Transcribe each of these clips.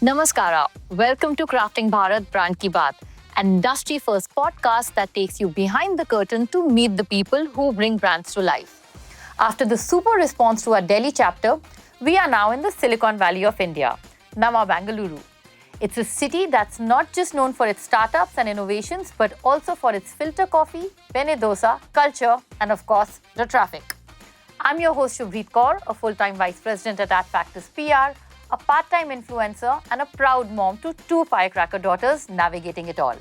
Namaskara. Welcome to Crafting Bharat, Brand Ki Baat, an industry-first podcast that takes you behind the curtain to meet the people who bring brands to life. After the super response to our Delhi chapter, we are now in the Silicon Valley of India, Nama Bengaluru. It's a city that's not just known for its startups and innovations, but also for its filter coffee, penne dosa, culture, and of course, the traffic. I'm your host Shubhreet Kaur, a full-time vice president at AdFactors PR, a part-time influencer, and a proud mom to two firecracker daughters navigating it all.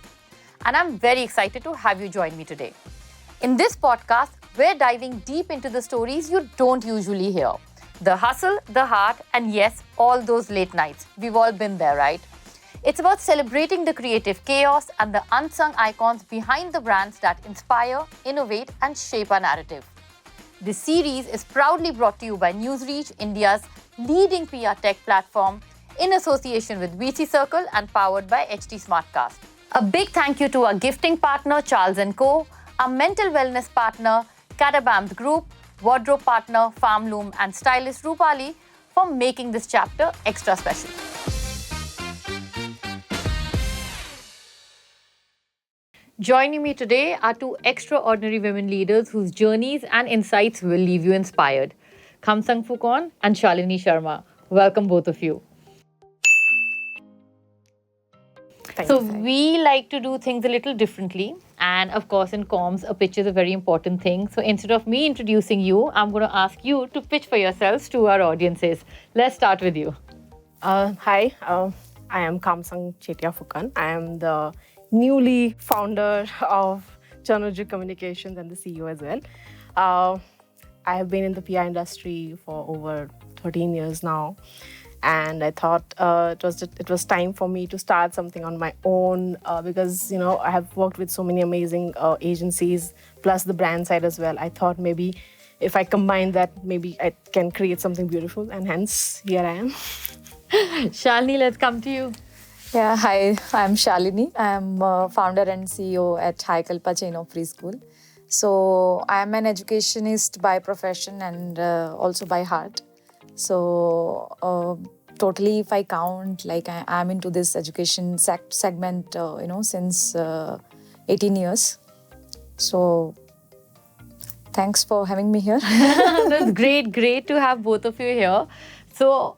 And I'm very excited to have you join me today. In this podcast, we're diving deep into the stories you don't usually hear. The hustle, the heart, and yes, all those late nights. We've all been there, right? It's about celebrating the creative chaos and the unsung icons behind the brands that inspire, innovate, and shape our narrative. This series is proudly brought to you by Newsreach, India's leading PR tech platform, in association with VC Circle and powered by HT Smartcast. A big thank you to our gifting partner, Charles & Co., our mental wellness partner, Catabams Group, wardrobe partner, Farmloom, and stylist Rupali for making this chapter extra special. Joining me today are two extraordinary women leaders whose journeys and insights will leave you inspired. Khamsang Phukon and Shalini Sharma. Welcome both of you. We like to do things a little differently. And of course, in comms, a pitch is a very important thing. So instead of me introducing you, I'm going to ask you to pitch for yourselves to our audiences. Let's start with you. Hi, I am Khamsang Phukon. I am the newly founder of JonoJug Communication and the CEO as well. I have been in the PR industry for over 13 years now, and I thought it was time for me to start something on my own because I have worked with so many amazing agencies plus the brand side as well. I thought maybe if I combine that, maybe I can create something beautiful, and hence here I am. Shalini, let's come to you. Yeah, hi, I'm Shalini. I'm founder and CEO at Hi-Kalpaa chain of preschool. So I'm an educationist by profession and also by heart. So totally, if I count, like I'm into this education segment, since 18 years. So thanks for having me here. That's great to have both of you here. So,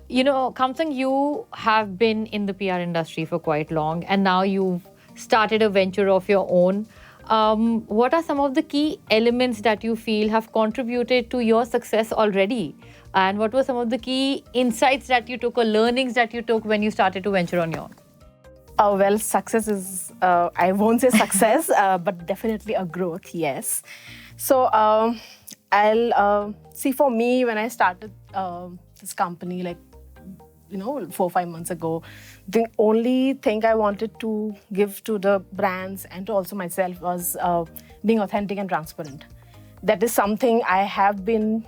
Khamsang, you have been in the PR industry for quite long, and now you've started a venture of your own. What are some of the key elements that you feel have contributed to your success already? And what were some of the key insights that you took or learnings that you took when you started to venture on your own? Well, success is, I won't say success, but definitely a growth, yes. So I'll see, for me, when I started this company, 4 or 5 months ago, the only thing I wanted to give to the brands and to also myself was being authentic and transparent. That is something I have been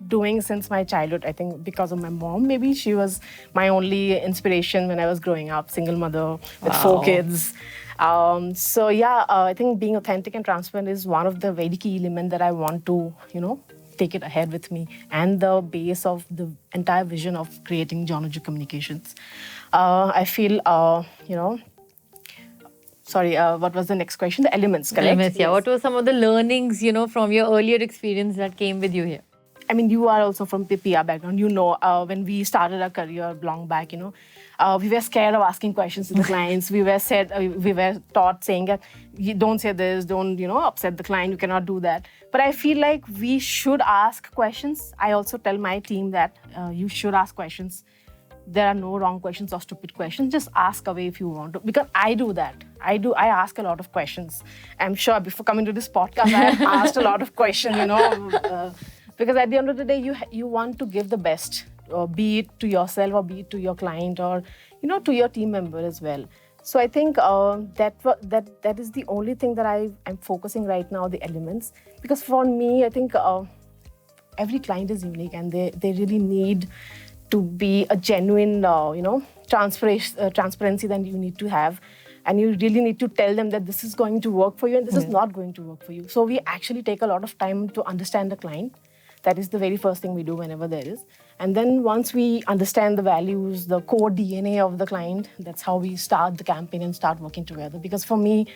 doing since my childhood. I think because of my mom, maybe she was my only inspiration when I was growing up, single mother with 4 kids. I think being authentic and transparent is one of the very key elements that I want to, take it ahead with me, and the base of the entire vision of creating JonoJug Communications. I feel, what was the next question? The elements, correct? Elements, yeah. Yes. What were some of the learnings, from your earlier experience that came with you here? I mean, you are also from the PR background. When we started our career long back, we were scared of asking questions to the clients. We were taught saying that you don't say this, don't upset the client. You cannot do that. But I feel like we should ask questions. I also tell my team that you should ask questions. There are no wrong questions or stupid questions. Just ask away if you want to. Because I do that. I ask a lot of questions. I'm sure before coming to this podcast, I have asked a lot of questions. Because at the end of the day, you want to give the best, be it to yourself or be it to your client or to your team member as well. So I think that is the only thing that I'm focusing right now, the elements. Because for me, I think every client is unique, and they really need to be a genuine transparency that you need to have. And you really need to tell them that this is going to work for you and this is not going to work for you. So we actually take a lot of time to understand the client. That is the very first thing we do whenever there is. And then once we understand the values, the core DNA of the client, that's how we start the campaign and start working together. Because for me,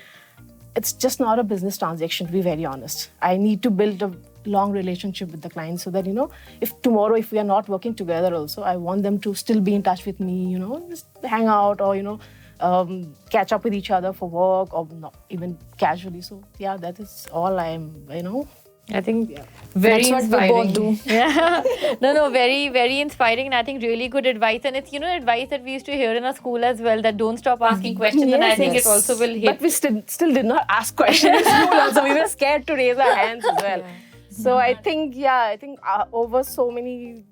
it's just not a business transaction, to be very honest. I need to build a long relationship with the client so that, if tomorrow, if we are not working together also, I want them to still be in touch with me, just hang out or, catch up with each other for work or not, even casually. So, yeah, that is all I think very That's inspiring. what we both do. Yeah. No, very, very inspiring, and I think really good advice. And it's, advice that we used to hear in our school as well, that don't stop asking questions. And I think it also will hit. But we still did not ask questions in school also. We were scared to raise our hands as well. So I think over so many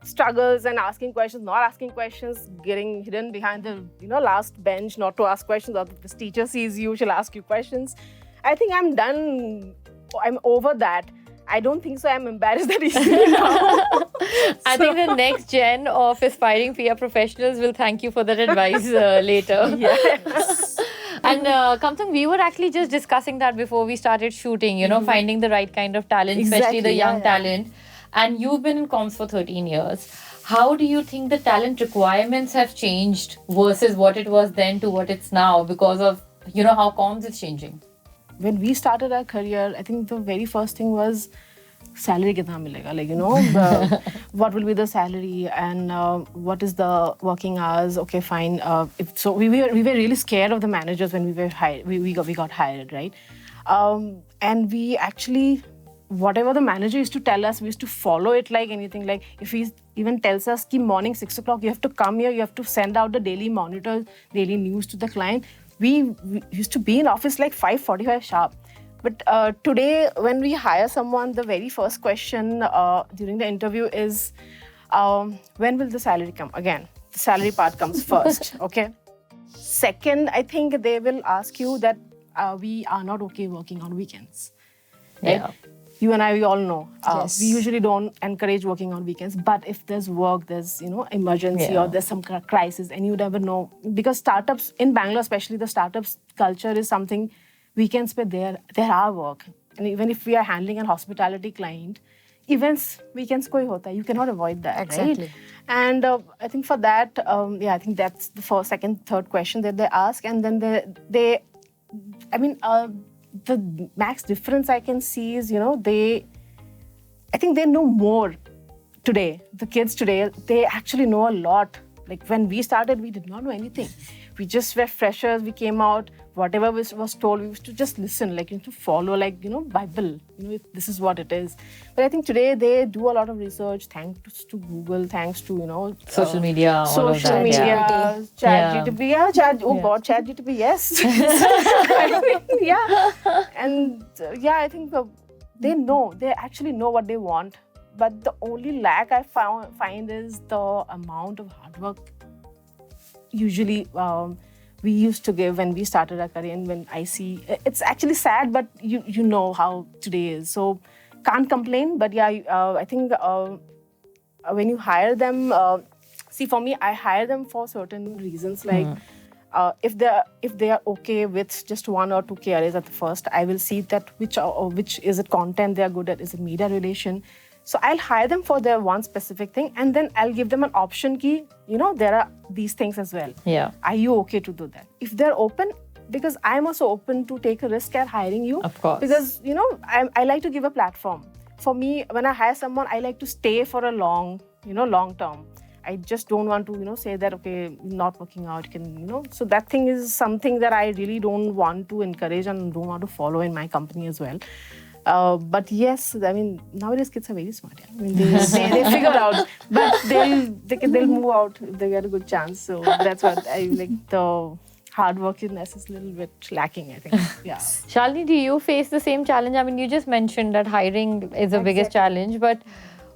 struggles and asking questions, not asking questions, getting hidden behind the last bench, not to ask questions, or if this teacher sees you, she'll ask you questions. I think I'm done. I'm over that. I don't think so. I'm embarrassed that easily now. I think the next gen of aspiring PR professionals will thank you for that advice later. Yes. And Khamsang, we were actually just discussing that before we started shooting, finding the right kind of talent, especially the young talent. And you've been in comms for 13 years. How do you think the talent requirements have changed versus what it was then to what it's now because of, how comms is changing? When we started our career, I think the very first thing was salary kitna milega, what will be the salary and what is the working hours? Okay, fine. So we were really scared of the managers when we were hired. We got hired, right? And we actually, whatever the manager used to tell us, we used to follow it like anything. Like if he even tells us ki morning 6 o'clock, you have to come here, you have to send out the daily monitor, daily news to the client. We used to be in office like 5:45 sharp. But today, when we hire someone, the very first question during the interview is, when will the salary come? Again, the salary part comes first, okay? Second, I think they will ask you that we are not okay working on weekends. Right? Yeah. You and I, we all know. Yes. We usually don't encourage working on weekends. But if there's work, there's, emergency or there's some crisis, and you never know. Because startups, in Bangalore especially, the startups culture is something, weekends pe there are work. And even if we are handling an hospitality client, events, weekends koi hota hai. You cannot avoid that, Exactly. right? And I think for that, I think that's the first, second, third question that they ask. And then the max difference I can see is, I think they know more today. The kids today, they actually know a lot. Like when we started, we did not know anything. We just were freshers, we came out, whatever was told, we used to just listen, to follow, Bible, this is what it is. But I think today they do a lot of research, thanks to Google, thanks to, Social media, all of social that. media, Yeah. ChatGPT, God, ChatGPT, yes. I think they actually know what they want. But the only lack I find is the amount of hard work usually we used to give when we started our career. And when I see, it's actually sad, but you know how today is. So can't complain, but I think when you hire them, see, for me, I hire them for certain reasons. Like if they are okay with just 1 or 2 KRAs at the first, I will see that which is it content they are good at, is it media relation. So I'll hire them for their one specific thing, and then I'll give them an option key. There are these things as well. Yeah. Are you okay to do that? If they're open, because I'm also open to take a risk at hiring you. Of course. Because, I like to give a platform. For me, when I hire someone, I like to stay for a long term. I just don't want to, say that, okay, not working out, So that thing is something that I really don't want to encourage and don't want to follow in my company as well. But yes, nowadays kids are very smart. Yeah? They figure out, but they'll move out if they get a good chance. So that's what I like. The hard workiness is a little bit lacking, I think. Yeah. Shalini, do you face the same challenge? You just mentioned that hiring is the biggest challenge, but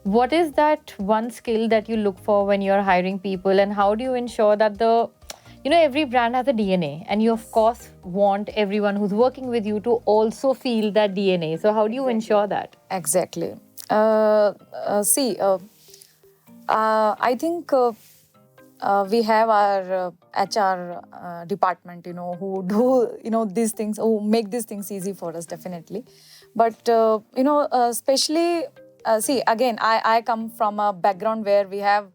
what is that one skill that you look for when you're hiring people, and how do you ensure that every brand has a DNA, and you of course want everyone who's working with you to also feel that DNA. So how do you ensure that? Exactly. I think we have our HR department, who do, these things, who make these things easy for us, definitely. But, especially see, again, I come from a background where we have,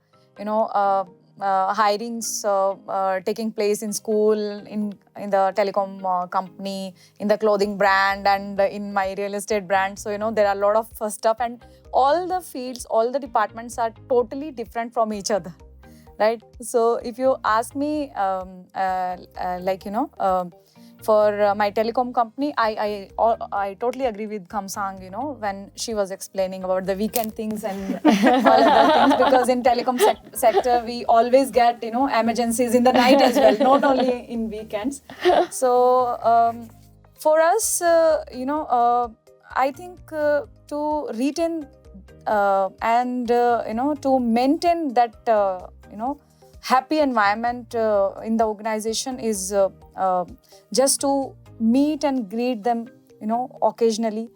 hirings taking place in school, in the telecom company, in the clothing brand, and in my real estate brand. So, there are a lot of stuff, and all the fields, all the departments are totally different from each other, right? So, if you ask me, for my telecom company, I totally agree with Khamsang, when she was explaining about the weekend things and all other things, because in telecom sector, we always get, emergencies in the night as well, not only in weekends. So, for us, I think to retain and, to maintain that, happy environment in the organization is just to meet and greet them, occasionally.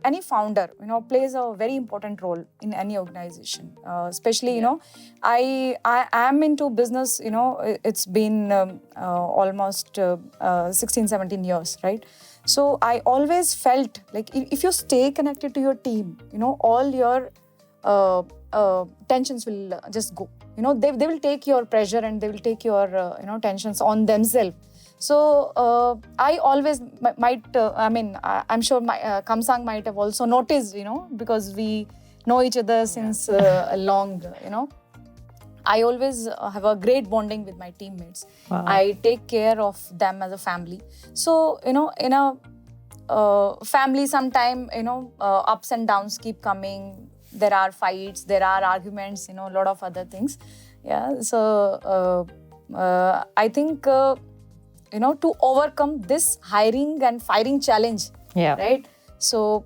Any founder, plays a very important role in any organization. Especially, I am into business, it's been almost 16, 17 years, right? So I always felt like if you stay connected to your team, all your tensions will just go. They will take your pressure and they will take your tensions on themselves. So I always I'm sure Khamsang might have also noticed, because we know each other since long. I always have a great bonding with my teammates. Wow. I take care of them as a family. So in a family, sometime ups and downs keep coming. There are fights, there are arguments, a lot of other things. Yeah, so I think, to overcome this hiring and firing challenge, right? So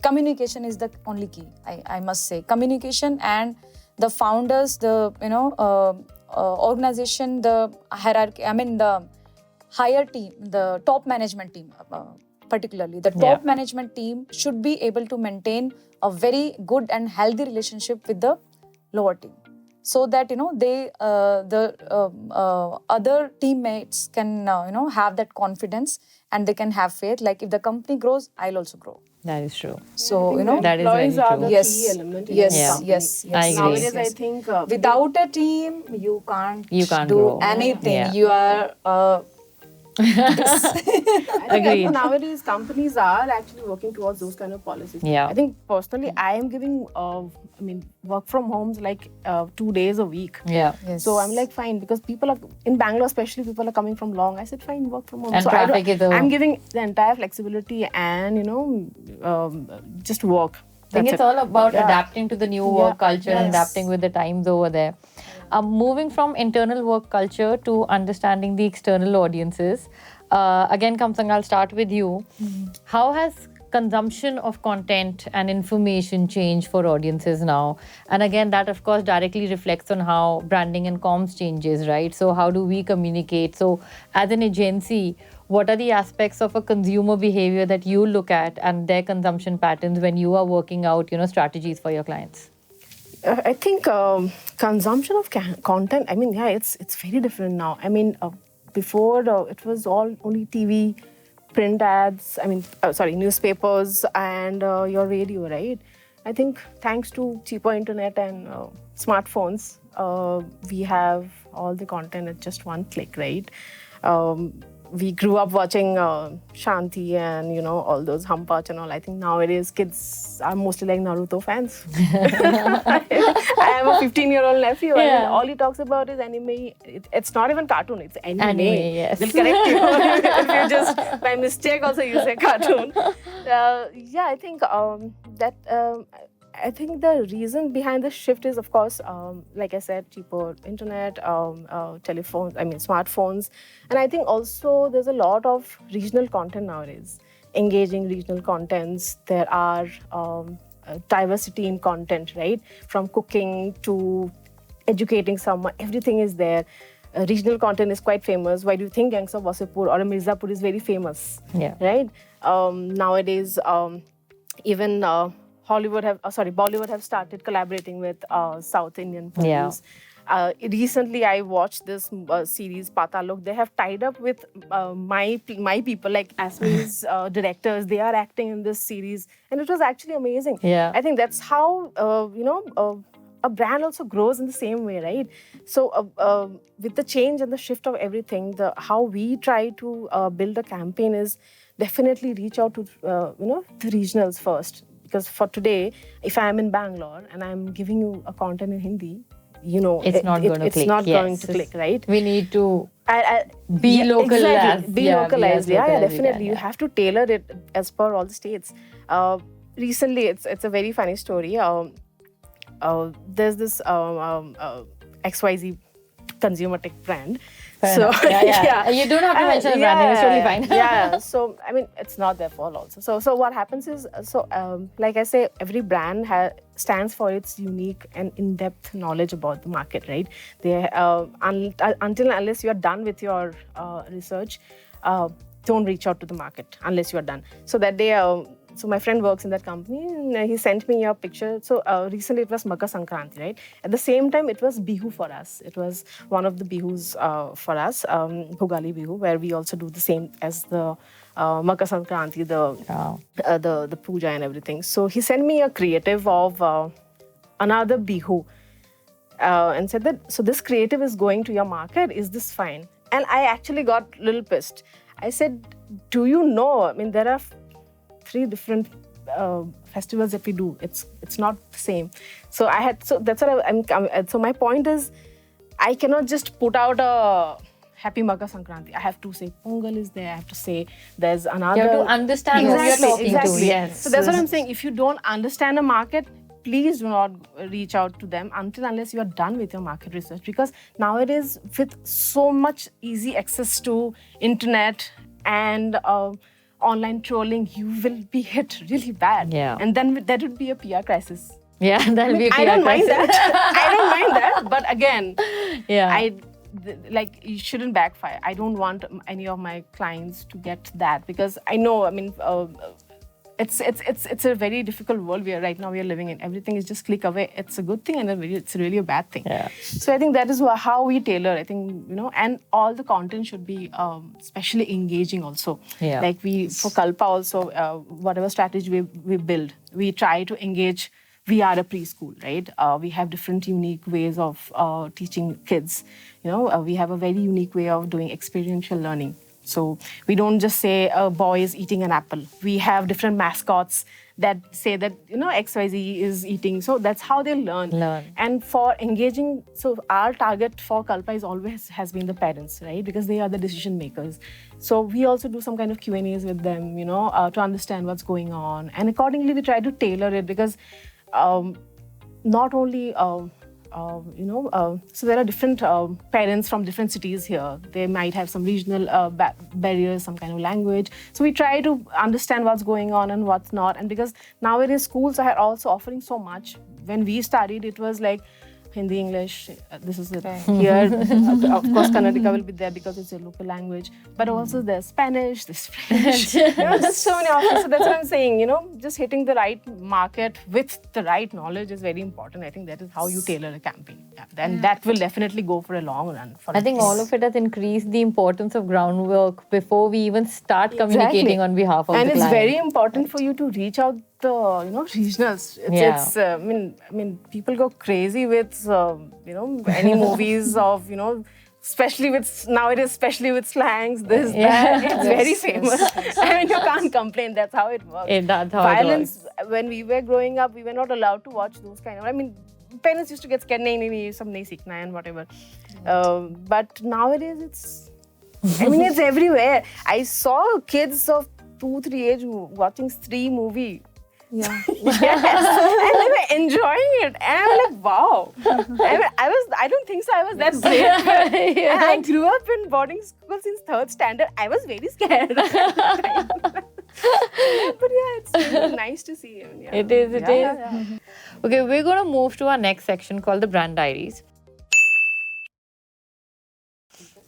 communication is the only key, I must say. Communication, and the founders, the, organization, the hierarchy, the higher team, the top management team, particularly the top management team should be able to maintain a very good and healthy relationship with the lower team, so that they the other teammates can have that confidence, and they can have faith, like if the company grows, I'll also grow. That is true. So that is very employees are true. the Yes. key element in Yes, any yes, company. yes. I agree. Nowadays, I Yes. think Without a team, you can't do grow. anything. Yeah. You are I Agreed. think nowadays companies are actually working towards those kind of policies. Yeah. I think personally, I am giving, work from homes like 2 days a week. Yeah. Yes. So I'm like, fine, because people are, in Bangalore especially, people are coming from long. I said, fine, work from home. And so traffic is I'm giving the entire flexibility and, just work. I think That's it's it. all about adapting to the new work culture and Yes. adapting with the times over there. Moving from internal work culture to understanding the external audiences. Again, Khamsang, I'll start with you. How has consumption of content and information changed for audiences now? And again, that of course directly reflects on how branding and comms changes, right? So how do we communicate? So as an agency, what are the aspects of a consumer behavior that you look at and their consumption patterns when you are working out, strategies for your clients? I think consumption of content, it's very different now. Before it was all only TV, print ads, newspapers and your radio, right? I think thanks to cheaper internet and smartphones, we have all the content at just one click, right? We grew up watching Shanti and, all those Hampach and all. I think nowadays kids are mostly like Naruto fans. I have a 15-year-old nephew and all he talks about is anime. It's not even cartoon, it's anime. Yes. They'll correct you if you just, by mistake also you say cartoon. I think I think the reason behind the shift is, of course, like I said, cheaper internet, smartphones. And I think also there's a lot of regional content nowadays, engaging regional contents. There are diversity in content, right? From cooking to educating someone, everything is there. Regional content is quite famous. Why do you think Gangs of Wasseypur or Mirzapur is very famous? Yeah. Right? Nowadays, even Bollywood have started collaborating with South Indian films. Recently, I watched this series Patalok. They have tied up with my people, like Asmi's directors. They are acting in this series, and it was actually amazing. Yeah. I think that's how a brand also grows in the same way, right? So with the change and the shift of everything, how we try to build a campaign is definitely reach out to the regionals first. Because for today, if I am in Bangalore and I'm giving you a content in Hindi, It's not going to it's click. not Yes. going to click, right? We need to be Yeah, localized. exactly. Be Yeah, localized. be Yeah, as local as we definitely. can, You yeah. have to tailor it as per all the states. Recently, it's a very funny story. There's this XYZ consumer tech brand. Fair enough. Yeah. You don't have to mention the brand name, it's totally fine. Yeah. So I mean, it's not their fault also. So what happens is, like I say, every brand stands for its unique and in-depth knowledge about the market, right? They until unless you are done with your research, don't reach out to the market unless you are done. So that day. So my friend works in that company, and he sent me a picture. So recently it was Makar Sankranti, right? At the same time, it was Bihu for us. It was one of the Bihus for us, Bhugali Bihu, where we also do the same as the Makar Sankranti, the puja and everything. So he sent me a creative of another Bihu and said that, so this creative is going to your market. Is this fine? And I actually got a little pissed. I said, do you know? I mean, there are 3 different festivals that we do. It's not the same. So that's what I'm. So my point is, I cannot just put out a happy Makar Sankranti. I have to say Pongal is there. I have to say there's another. You have to understand who you're talking to. Yes. So that's what I'm saying. If you don't understand a market, please do not reach out to them unless you are done with your market research. Because nowadays, with so much easy access to internet and online trolling, you will be hit really bad. Yeah. And then that would be a PR crisis. Yeah, that'll be a PR I don't mind crisis. that. I don't mind that. But again, Yeah. You shouldn't backfire. I don't want any of my clients to get that, because I know, I mean, it's a very difficult world right now we are living in. Everything is just click away. It's a good thing and it's really a bad thing. Yeah. So I think that is how we tailor. I think, and all the content should be especially engaging also. Yeah. Like for Kalpa also, whatever strategy we build, we try to engage. We are a preschool, right? We have different unique ways of teaching kids. We have a very unique way of doing experiential learning. So we don't just say a boy is eating an apple. We have different mascots that say that, XYZ is eating. So that's how they learn. And for engaging, so our target for Kalpa has been the parents, right? Because they are the decision makers. So we also do some kind of Q&As with them, to understand what's going on. And accordingly, we try to tailor it, because not only... so there are different parents from different cities here. They might have some regional barriers, some kind of language. So we try to understand what's going on and what's not. And because nowadays schools are also offering so much. When we studied, it was like Hindi, English, this is it. Here, of course, Kannada will be there because it's a local language. But also there's Spanish, there's French. There's so many options. So that's what I'm saying, just hitting the right market with the right knowledge is very important. I think that is how you tailor a campaign. Yeah. Then that will definitely go for a long run. I think all of it has increased the importance of groundwork before we even start communicating on behalf of and the client. And it's very important for you to reach out the regionals. It's I mean people go crazy with any movies of especially with slangs, this, that. It's very famous. I mean, you can't complain. That's how it works. That's how Violence, it works. when we were growing up, we were not allowed to watch those kind of... I mean, parents used to get scared, some nahi seekhna and whatever. But nowadays, it's everywhere. I saw kids of 2-3 age watching Stree movie. Yeah. Yes. And they were enjoying it. And I'm like, wow. I don't think so. I was that brave. And I grew up in boarding school since 3rd standard. I was very scared. But it's really nice to see him. Yeah. It is. Yeah. Okay, we're going to move to our next section called the Brand Diaries.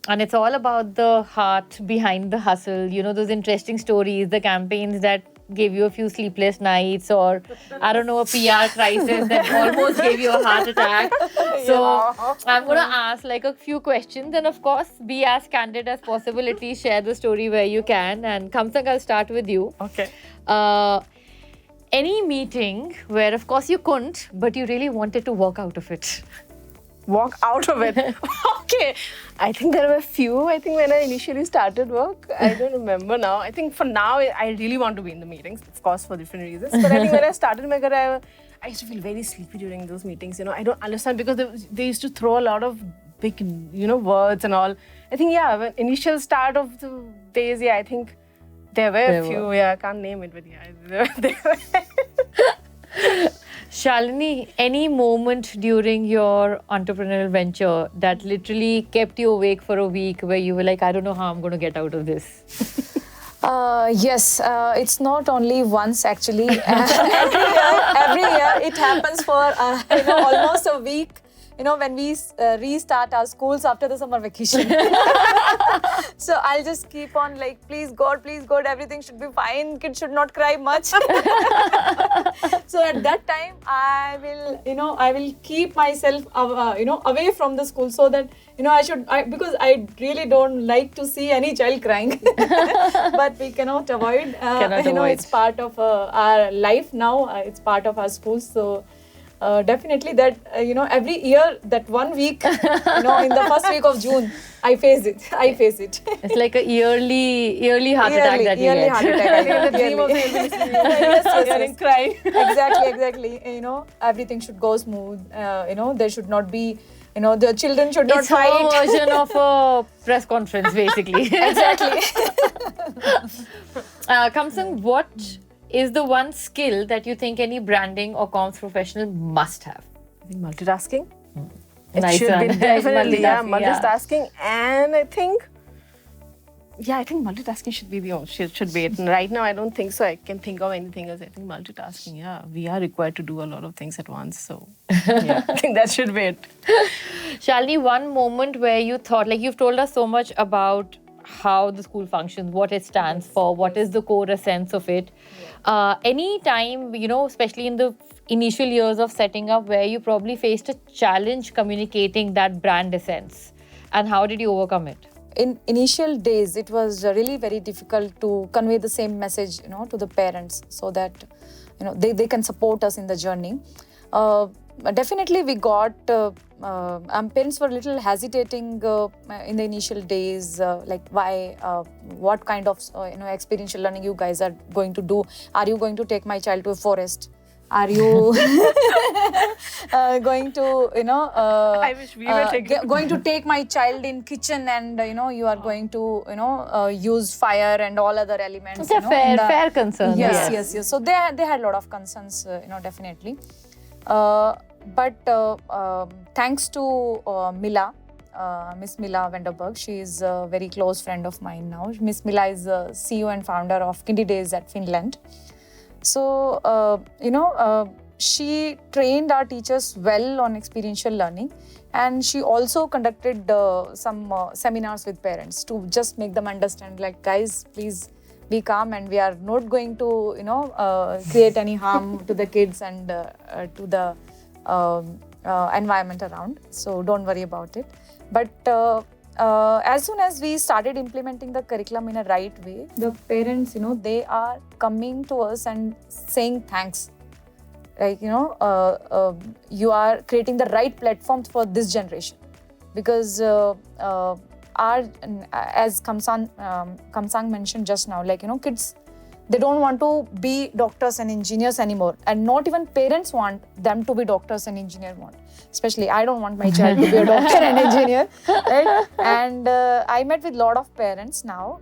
And it's all about the heart behind the hustle, those interesting stories, the campaigns that gave you a few sleepless nights, or I don't know, a PR crisis that almost gave you a heart attack. So I'm going to ask like a few questions, and of course, be as candid as possible. At least share the story where you can. And Khamsang, I'll start with you. Okay. Any meeting where, of course, you couldn't, but you really wanted to walk out of it? Walk out of it. Okay. I think there were a few. I think when I initially started work, I don't remember now. I think for now, I really want to be in the meetings, of course, for different reasons. But I think when I started my career, I used to feel very sleepy during those meetings. I don't understand because they used to throw a lot of big, words and all. I think, when initial start of the days, I think there were a few. I can't name it, but there were. Shalini, any moment during your entrepreneurial venture that literally kept you awake for a week where you were like, I don't know how I'm going to get out of this? Yes, it's not only once actually. Every year it happens for almost a week. When we restart our schools after the summer vacation. So I'll just keep on like, please God, everything should be fine. Kids should not cry much. So at that time, I will keep myself, away from the school so that, because I really don't like to see any child crying. But we cannot avoid. It's part of our life now. It's part of our schools. So. Definitely that, every year, that 1 week, in the first week of June, I face it. It's like a yearly heart attack that you yearly get. heart attack. The dream of yes. Crying. Exactly. Everything should go smooth. There should not be, the children should not fight. It's a version of a press conference, basically. Exactly. Khamsang, what is the one skill that you think any branding or comms professional must have? I think multitasking. It Nice should one. be definitely Multitasking, multitasking, and I think multitasking should be should be it. And right now, I don't think so. I can think of anything else. I think multitasking. We are required to do a lot of things at once. So I think that should be it. Shalini, one moment where you thought, like you've told us so much about how the school functions, what it stands for, what is the core essence of it. Any time, especially in the initial years of setting up, where you probably faced a challenge communicating that brand essence, and how did you overcome it? In initial days, it was really very difficult to convey the same message, to the parents, so that, they can support us in the journey. Definitely, we got. Parents were a little hesitating in the initial days, like why, what kind of experiential learning you guys are going to do? Are you going to take my child to a forest? Are you going to I wish we were going to take my child in kitchen and you are going to use fire and all other elements? It's a fair concern. Yes. So they had a lot of concerns, definitely. But thanks to Mila, Miss Mila Vanderberg, she is a very close friend of mine now. Miss Mila is the CEO and founder of Kindy Days at Finland. So, she trained our teachers well on experiential learning, and she also conducted some seminars with parents to just make them understand, like, guys, please be calm, and we are not going to, create any harm to the kids and to the environment around. So don't worry about it. But as soon as we started implementing the curriculum in a right way, the parents, they are coming to us and saying thanks. Like, you are creating the right platforms for this generation. Because as Khamsang mentioned just now, like, kids, they don't want to be doctors and engineers anymore. And not even parents want them to be doctors and engineers. Especially, I don't want my child to be a doctor and engineer. Right? And I met with a lot of parents now,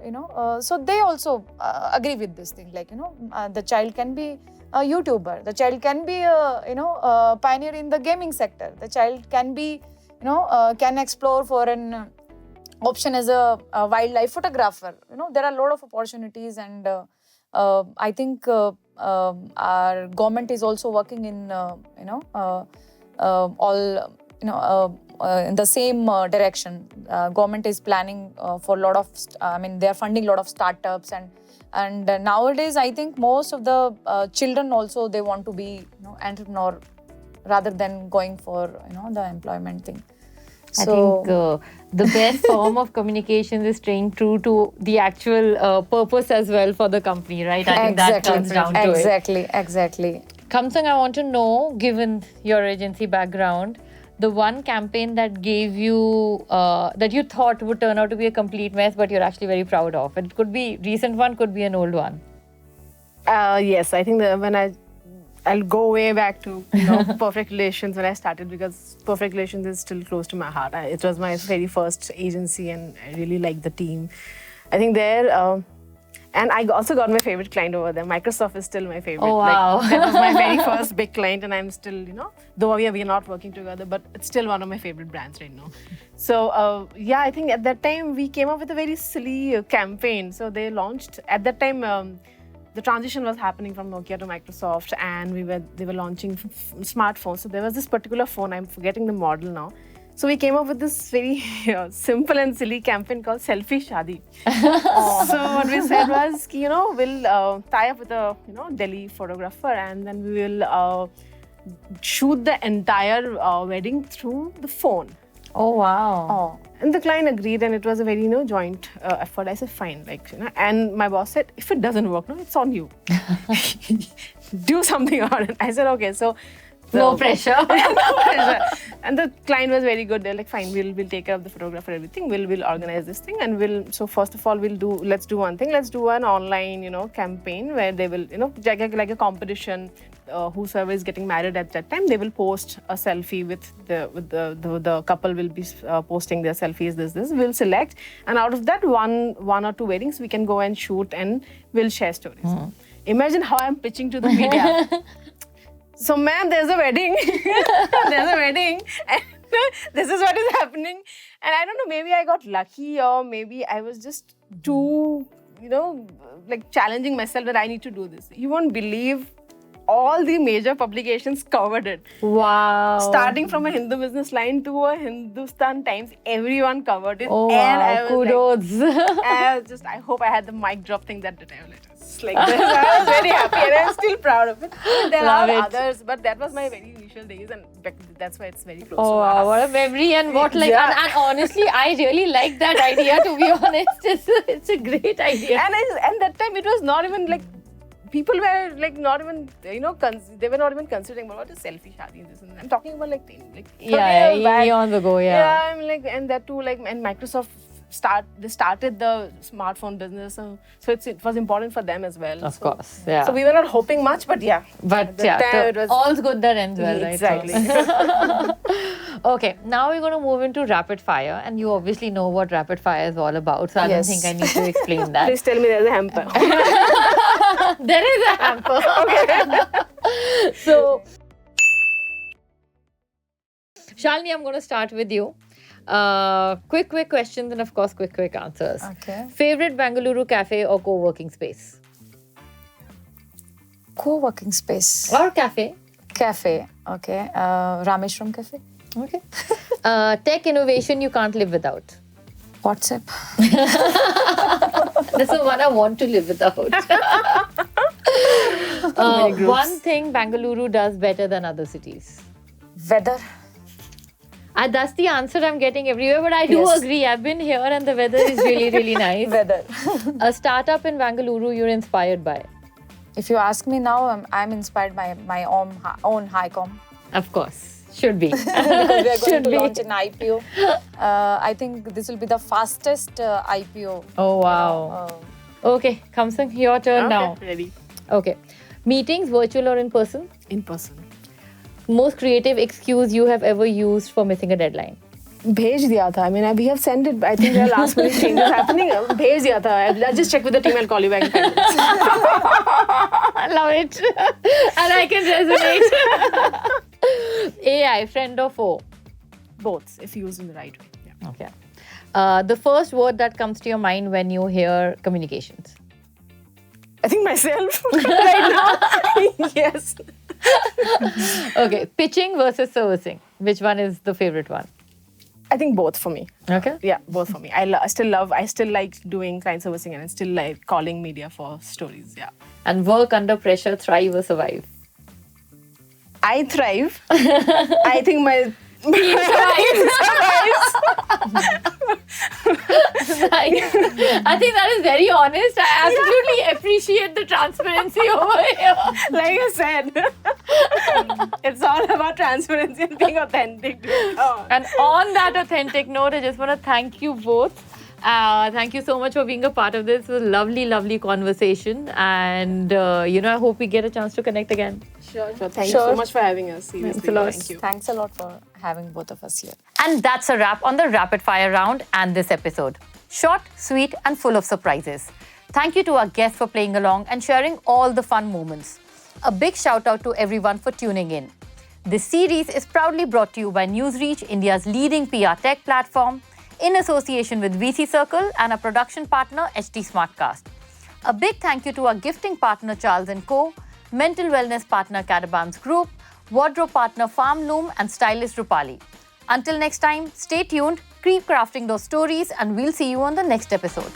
so they also agree with this thing. Like, the child can be a YouTuber. The child can be a pioneer in the gaming sector. The child can be, can explore for an option as a wildlife photographer. There are a lot of opportunities, and I think our government is also working in all in the same direction. Government is planning for a lot of, they are funding a lot of startups and nowadays I think most of the children also they want to be entrepreneur rather than going for the employment thing. I think the best form of communication is staying true to the actual purpose as well for the company, right? I think that comes down to it. Exactly. Khamsang, I want to know, given your agency background, the one campaign that gave you, that you thought would turn out to be a complete mess, but you're actually very proud of. It could be recent one, could be an old one. Yes, I think I'll go way back to Perfect Relations when I started, because Perfect Relations is still close to my heart. It was my very first agency and I really liked the team. I think there, and I also got my favorite client over there. Microsoft is still my favorite. Oh, wow. That was my very first big client and I'm still, though we are not working together, but it's still one of my favorite brands right now. So, yeah, I think at that time we came up with a very silly campaign. So they launched, at that time, the transition was happening from Nokia to Microsoft and they were launching smartphones. So there was this particular phone, I'm forgetting the model now. So we came up with this very simple and silly campaign called Selfie Shadi. So what we said was, we'll tie up with a Delhi photographer and then we will shoot the entire wedding through the phone. Oh, wow. And the client agreed and it was a very joint effort. I said, fine. And my boss said, if it doesn't work, it's on you. Do something on it. I said, okay. So no pressure. No pressure. And the client was very good. They're like, fine, we'll take care of the photographer, everything. We'll organize this thing and so first of all, let's do one thing. Let's do an online, campaign where they will, like a competition. Whosoever is getting married at that time, they will post a selfie with the couple will be posting their selfies. This we'll select, and out of that one or two weddings we can go and shoot and we'll share stories. Imagine how I'm pitching to the media. So, ma'am, there's a wedding. There's a wedding, and this is what is happening. And I don't know, maybe I got lucky or maybe I was just too, challenging myself that I need to do this. You won't believe. All the major publications covered it. Wow. Starting from a Hindu Business Line to a Hindustan Times, everyone covered it. Oh, and wow. Kudos. I hope I had the mic drop thing that time. It's like this. I was very happy and I'm still proud of it. There are others, but that was my very initial days and that's why it's very close to us. Wow, what a memory and what and honestly, I really like that idea, to be honest. It's a great idea. And that time it was not even people were not even, they were not even considering what is selfie shadi. This and I'm talking about years ago, Yeah, I'm and that too, and Microsoft started the smartphone business, so it was important for them as well. Of course, yeah. So we were not hoping much, but yeah. But it was all's good that ends well, right? Exactly. Okay, now we're going to move into rapid fire, and you obviously know what rapid fire is all about, so I don't think I need to explain that. Please tell me there's a hamper. There is a hamper. Okay. So, Shalini, I'm going to start with you. Quick questions and of course quick answers. Okay. Favorite Bengaluru cafe or co-working space? Co-working space. Or cafe? Cafe. Okay. Rameshwaram Cafe. Okay. Tech innovation you can't live without? WhatsApp. This is one I want to live without. One thing Bengaluru does better than other cities? Weather. That's the answer I'm getting everywhere, but I do agree. I've been here and the weather is really, really nice. Weather. A startup in Bengaluru you're inspired by? If you ask me now, I'm inspired by my own Hi-Com. Of course. Should be. Because we are going to launch an IPO. I think this will be the fastest IPO. Oh, wow. Okay, Khamsang, your turn now. Ready. Okay. Meetings, virtual or in person? In person. Most creative excuse you have ever used for missing a deadline? भेज दिया था. I mean, we have sent it. I think there are last minute changes happening. भेज दिया था. I'll just check with the team and call you back in 5 minutes. I love it. And I can resonate. AI, friend or foe? Both, if used in the right way. Yeah. Okay. The first word that comes to your mind when you hear communications? I think myself right now. Yes. Okay. Pitching versus servicing. Which one is the favorite one? I think both for me. Okay. Yeah, both for me. I still like doing client servicing and I still like calling media for stories. Yeah. And work under pressure, thrive or survive? I thrive. I think my Nice. I think that is very honest. I absolutely appreciate the transparency over here. like I said, it's all about transparency and being authentic. Oh. And on that authentic note, I just want to thank you both. Thank you so much for being a part of this. It was a lovely, lovely conversation. And, I hope we get a chance to connect again. Sure. Thank you so much for having us. Seriously. Thanks a lot. Thank you. Thanks a lot for having both of us here. And that's a wrap on the rapid fire round and this episode. Short, sweet, and full of surprises. Thank you to our guests for playing along and sharing all the fun moments. A big shout out to everyone for tuning in. This series is proudly brought to you by NewsReach, India's leading PR tech platform, in association with VC Circle and our production partner, HT Smartcast. A big thank you to our gifting partner, Charles & Co., mental wellness partner, Cadabams Group, wardrobe partner, Farm Loom, and stylist, Rupali. Until next time, stay tuned, keep crafting those stories, and we'll see you on the next episode.